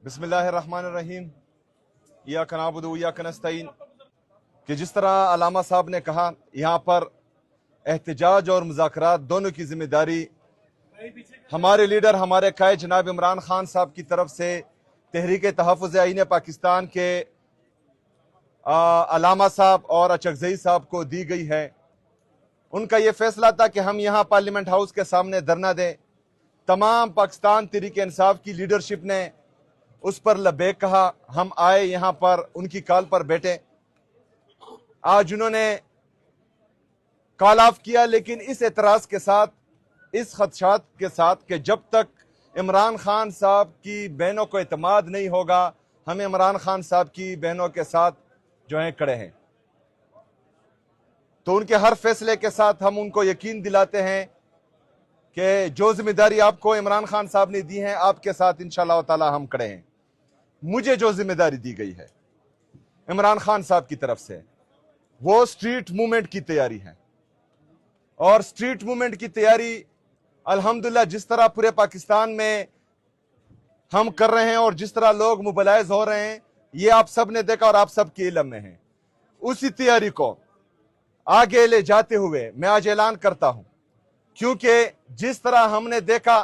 बिस्मिल्लाहिर्रहमानिर्रहीम। इय्याका नअबुदु व इय्याका नस्तईन कि जिस तरह अलामा साहब ने कहा, यहाँ पर एहतजाज और मुज़ाकरात दोनों की जिम्मेदारी हमारे लीडर, हमारे कायद जनाब इमरान खान साहब की तरफ से तहरीक तहफ़्फ़ुज़ आईन पाकिस्तान के अलामा साहब और अचकज़ई साहब को दी गई है। उनका ये फैसला था कि हम यहाँ पार्लियामेंट हाउस के सामने धरना दें। तमाम पाकिस्तान तहरीक इंसाफ की लीडरशिप ने उस पर लबैक कहा। हम आए यहाँ पर, उनकी कॉल पर बैठे। आज उन्होंने कॉल ऑफ किया, लेकिन इस एतराज़ के साथ, इस खदशात के साथ कि जब तक इमरान खान साहब की बहनों को एतमाद नहीं होगा, हम इमरान खान साहब की बहनों के साथ जो हैं खड़े हैं। तो उनके हर फैसले के साथ हम उनको यकीन दिलाते हैं कि जो जिम्मेदारी आपको इमरान खान साहब ने दी है, आपके साथ इंशाअल्लाह ताला हम खड़े हैं। मुझे जो जिम्मेदारी दी गई है इमरान खान साहब की तरफ से, वो स्ट्रीट मूवमेंट की तैयारी है। और स्ट्रीट मूवमेंट की तैयारी अल्हम्दुलिल्लाह जिस तरह पूरे पाकिस्तान में हम कर रहे हैं और जिस तरह लोग मोबिलाइज हो रहे हैं, ये आप सब ने देखा और आप सब के इल्म में है। उसी तैयारी को आगे ले जाते हुए मैं आज ऐलान करता हूं, क्योंकि जिस तरह हमने देखा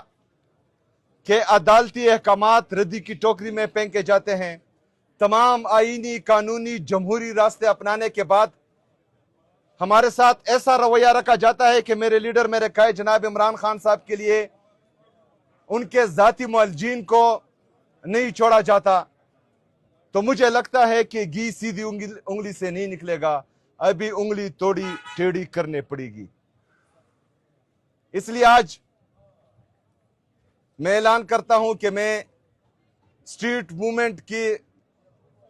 कि अदालती अहकामात रद्दी की टोकरी में फेंके जाते हैं, तमाम आईनी, कानूनी, जमहूरी रास्ते अपनाने के बाद हमारे साथ ऐसा रवैया रखा जाता है कि मेरे लीडर, मेरे कायद जनाब इमरान खान साहब के लिए उनके जाती मुअल्लिजीन को नहीं छोड़ा जाता। तो मुझे लगता है कि घी सीधी उंगली से नहीं निकलेगा, अभी उंगली तोड़ी टेढ़ी करने पड़ेगी। इसलिए आज मैं ऐलान करता हूं कि मैं स्ट्रीट मूवमेंट की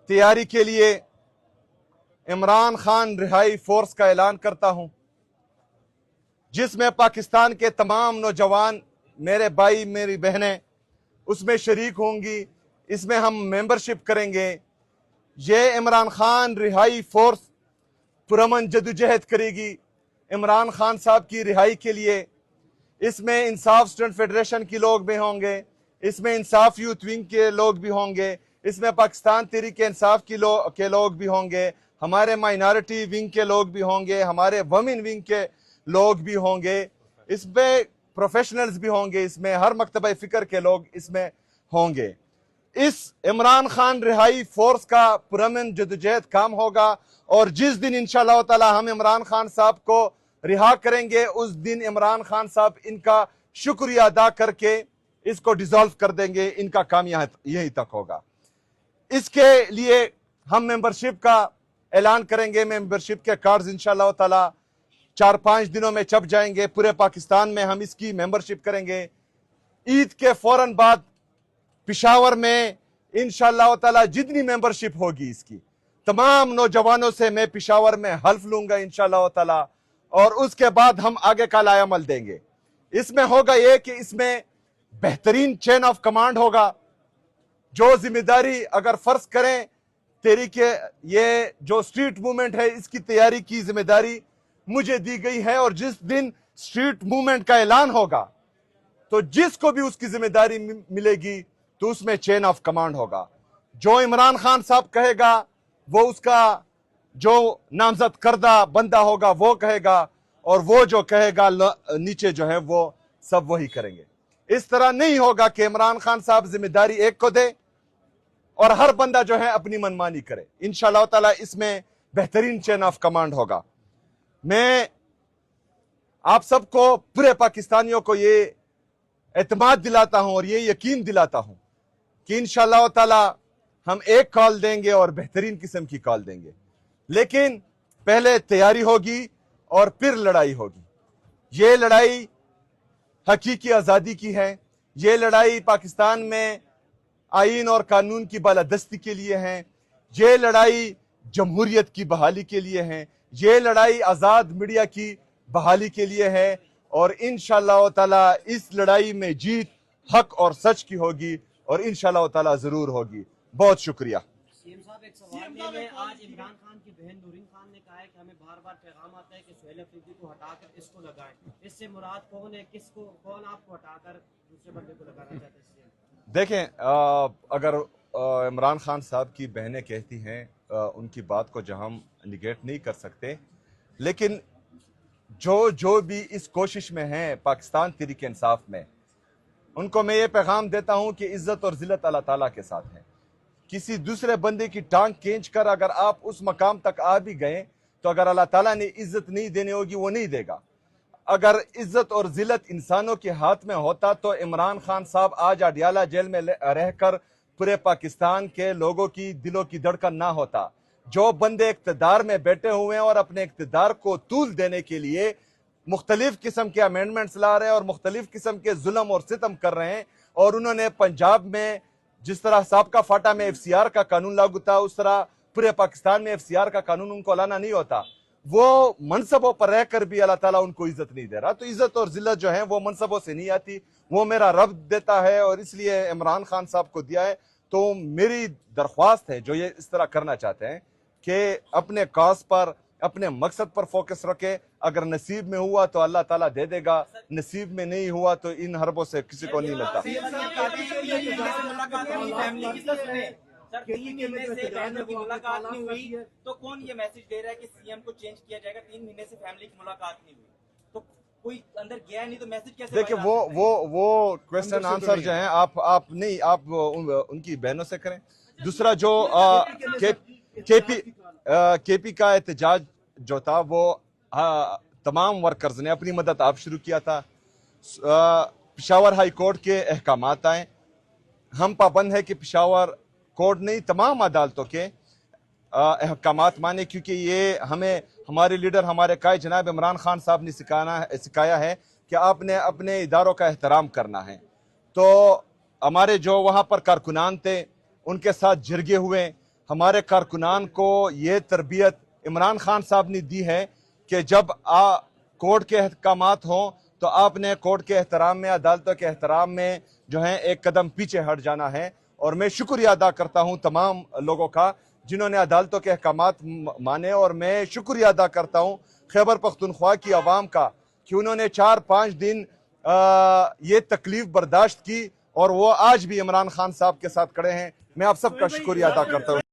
तैयारी के लिए इमरान खान रिहाई फोर्स का ऐलान करता हूं, जिसमें पाकिस्तान के तमाम नौजवान, मेरे भाई, मेरी बहनें उसमें शरीक होंगी। इसमें हम मेंबरशिप करेंगे। ये इमरान खान रिहाई फोर्स पुरअमन जदोजहद करेगी इमरान खान साहब की रिहाई के लिए। इसमें इंसाफ स्टूडेंट फेडरेशन के लोग भी होंगे, इसमें इंसाफ यूथ विंग के लोग भी होंगे, इसमें पाकिस्तान तहरीक इंसाफ के लोग भी होंगे, हमारे माइनॉरिटी विंग के लोग भी होंगे, हमारे वमेन विंग के लोग भी होंगे, इसमें प्रोफेशनल्स भी होंगे, इसमें हर मकतबा फिक्र के लोग इसमें होंगे। इस इमरान खान रिहाई फोर्स का पुरअमन जदोजहद काम होगा और जिस दिन इंशाअल्लाह ताला हम इमरान खान साहब को रिहा करेंगे, उस दिन इमरान खान साहब इनका शुक्रिया अदा करके इसको डिसॉल्व कर देंगे। इनका काम यहीं तक होगा। इसके लिए हम मेंबरशिप का ऐलान करेंगे। मेंबरशिप के कार्ड्स इंशाअल्लाह ताला 4-5 दिनों में छप जाएंगे। पूरे पाकिस्तान में हम इसकी मेंबरशिप करेंगे। ईद के फौरन बाद पिशावर में इंशाअल्लाह ताला जितनी मेंबरशिप होगी इसकी, तमाम नौजवानों से मैं पिशावर में हल्फ लूंगा इंशाअल्लाह ताला, और उसके बाद हम आगे का लायामल देंगे। इसमें होगा ये कि इसमें बेहतरीन चेन ऑफ कमांड होगा। जो जिम्मेदारी अगर फर्ज करें तेरी के ये जो स्ट्रीट मूवमेंट है, इसकी तैयारी की जिम्मेदारी मुझे दी गई है, और जिस दिन स्ट्रीट मूवमेंट का ऐलान होगा तो जिसको भी उसकी जिम्मेदारी मिलेगी तो उसमें चेन ऑफ कमांड होगा। जो इमरान खान साहब कहेगा वो उसका जो नामजद करदा बंदा होगा वो कहेगा, और वो जो कहेगा नीचे जो है वो सब वही करेंगे। इस तरह नहीं होगा कि इमरान खान साहब जिम्मेदारी एक को दे और हर बंदा जो है अपनी मनमानी करे। इंशाअल्लाह ताला इसमें बेहतरीन चेन ऑफ कमांड होगा। मैं आप सबको, पूरे पाकिस्तानियों को ये एतमाद दिलाता हूं और ये यकीन दिलाता हूं कि इंशाअल्लाह ताला हम एक कॉल देंगे और बेहतरीन किस्म की कॉल देंगे। लेकिन पहले तैयारी होगी और फिर लड़ाई होगी। ये लड़ाई हकीकी आज़ादी की है। ये लड़ाई पाकिस्तान में आईन और कानून की बालादस्ती के लिए है। ये लड़ाई जमहूरियत की बहाली के लिए है। ये लड़ाई आज़ाद मीडिया की बहाली के लिए है। और इंशाअल्लाह ताला इस लड़ाई में जीत हक और सच की होगी, और इंशाअल्लाह ताला जरूर होगी। बहुत शुक्रिया। सीएम साहब, एक सवाल में आज इमरान खान की बहन नूरीन खान ने कहा है कि हमें बार-बार पैगाम आता है कि सुहेल अफरीदी को हटाकर इसको लगाएं। इससे मुराद कौन है? किसको, कौन आपको हटाकर दूसरे बंदे को लगाना चाहते हैं? देखें, अगर عمران خان صاحب کی بہنیں کہتی ہیں ان کی بات کو جو ہم نگیٹ نہیں کر سکتے، لیکن جو بھی اس کوشش میں ہیں پاکستان تحریک انصاف میں، ان کو میں یہ پیغام دیتا ہوں کہ عزت اور ذلت اللہ تعالیٰ کے ساتھ ہے۔ کسی دوسرے بندے کی ٹانگ کھینچ کر اگر آپ اس مقام تک آ بھی گئے تو اگر اللہ تعالیٰ نے عزت نہیں دینی ہوگی وہ نہیں دے گا۔ اگر عزت اور ذلت انسانوں کے ہاتھ میں ہوتا تو عمران خان صاحب آج اڈیالہ جیل میں رہ کر پورے پاکستان کے لوگوں کی دلوں کی دھڑکن نہ ہوتا۔ جو بندے اقتدار میں بیٹھے ہوئے ہیں اور اپنے اقتدار کو طول دینے کے لیے مختلف قسم کے امینڈمنٹس لا رہے ہیں اور مختلف قسم کے ظلم اور ستم کر رہے ہیں، اور انہوں نے پنجاب میں جس طرح سابقہ فاٹا میں FCR کا قانون لاگو تھا اس طرح پورے پاکستان میں FCR کا قانون ان کو لانا نہیں ہوتا، وہ منصبوں پر رہ کر بھی اللہ تعالیٰ ان کو عزت نہیں دے رہا۔ تو عزت اور ذلت جو ہیں وہ منصبوں سے نہیں آتی، وہ میرا رب دیتا ہے، اور اس لیے عمران خان صاحب کو دیا ہے۔ تو میری درخواست ہے جو یہ اس طرح کرنا چاہتے ہیں کہ اپنے کاز پر، اپنے مقصد پر فوکس رکھے، اگر نصیب میں ہوا تو اللہ تعالیٰ دے دے گا، نصیب میں نہیں ہوا تو ان حربوں سے کسی کو نہیں ملتا۔ سر 3 مہینے سے بہنوں کی ملاقات نہیں ہوئی تو کون یہ میسج دے رہا ہے کہ CM کو چینج کیا جائے گا؟ 3 مہینے سے فیملی کی ملاقات نہیں ہوئی تو کوئی اندر گیا نہیں تو میسج کیسے؟ دیکھیں وہ کویسچن آنسر جو ہیں آپ نہیں، آپ ان کی بہنوں سے کریں۔ دوسرا جو کے پی کا احتجاج جو تھا وہ تمام ورکرز نے اپنی مدد آپ شروع کیا تھا۔ پشاور ہائی کورٹ کے احکامات آئیں، ہم پابند ہیں کہ پشاور کورٹ نہیں تمام عدالتوں کے احکامات مانے، کیونکہ یہ ہمیں ہمارے لیڈر، ہمارے قائد جناب عمران خان صاحب نے سکھایا ہے کہ آپ نے اپنے اداروں کا احترام کرنا ہے۔ تو ہمارے جو وہاں پر کارکنان تھے ان کے ساتھ جرگے ہوئے، ہمارے کارکنان کو یہ تربیت عمران خان صاحب نے دی ہے کہ جب کورٹ کے احکامات ہوں تو آپ نے کورٹ کے احترام میں، عدالتوں کے احترام میں جو ہے ایک قدم پیچھے ہٹ جانا ہے۔ اور میں شکریہ ادا کرتا ہوں تمام لوگوں کا جنہوں نے عدالتوں کے احکامات مانے، اور میں شکریہ ادا کرتا ہوں خیبر پختونخوا کی عوام کا کہ انہوں نے 4-5 دن یہ تکلیف برداشت کی اور وہ آج بھی عمران خان صاحب کے ساتھ کھڑے ہیں۔ میں آپ سب کا شکریہ ادا کرتا ہوں۔